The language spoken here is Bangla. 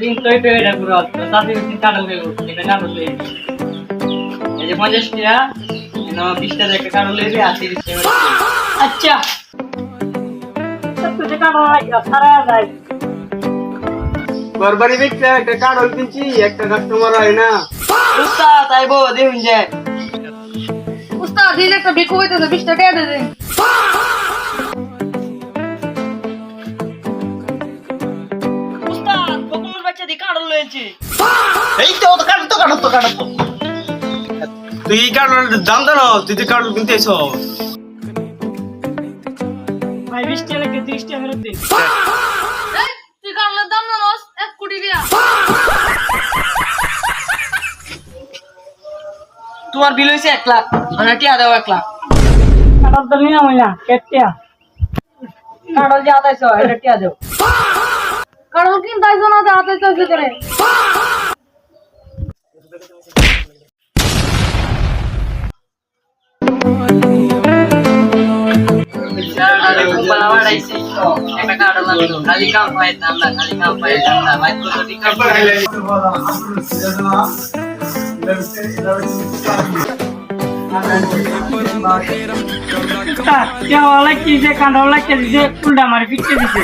দিন তুই তো এটা পুরো তাতে দিন কাটল গেল এটা কাটল লই এই যে 50 টাকা এনো 20 টাকা একটা কাটল লই আর 30 টাকা আচ্ছা সব কিছু কাটল লাগা সারা যায় বরবারি বিকতে একটা কাটল কিনছি একটা কাস্টমার হয় না উস্তাদ আইবো দেখুন যে উস্তাদ দিলে একটা ভিক্ষু হইতেছে 20 টাকা দিয়ে দেন উস্তাদ বকুলের বাচ্চা দি কাটল লইছে এই তো কাটো তুই এই কারণে জানতো না তুই তো কারণ কিনতে এসো ভাই 20 টাকা লাগে 30 টাকা ফেরত দিন এই তুই কারণের দাম জানোস 1 কোটি দিয়া তোমার বিল হইছে 1 লাখ মানে টিয়া দাও 1 লাখ কাটল তো নিনা মইনা কেটিয়া কাটল যে আদাইছো এটা টিয়া দাও কারণ কিনতে আইছো না হাতে চলছে করে আরে গোপাল আবার আইছে একটা কাটল আনলো খালি কাম পাই না খালি কাম পাই না ভাই তো ঠিক কাম क्या वाला की जे कांडवला के जे उल्टा मार पीछे दिसे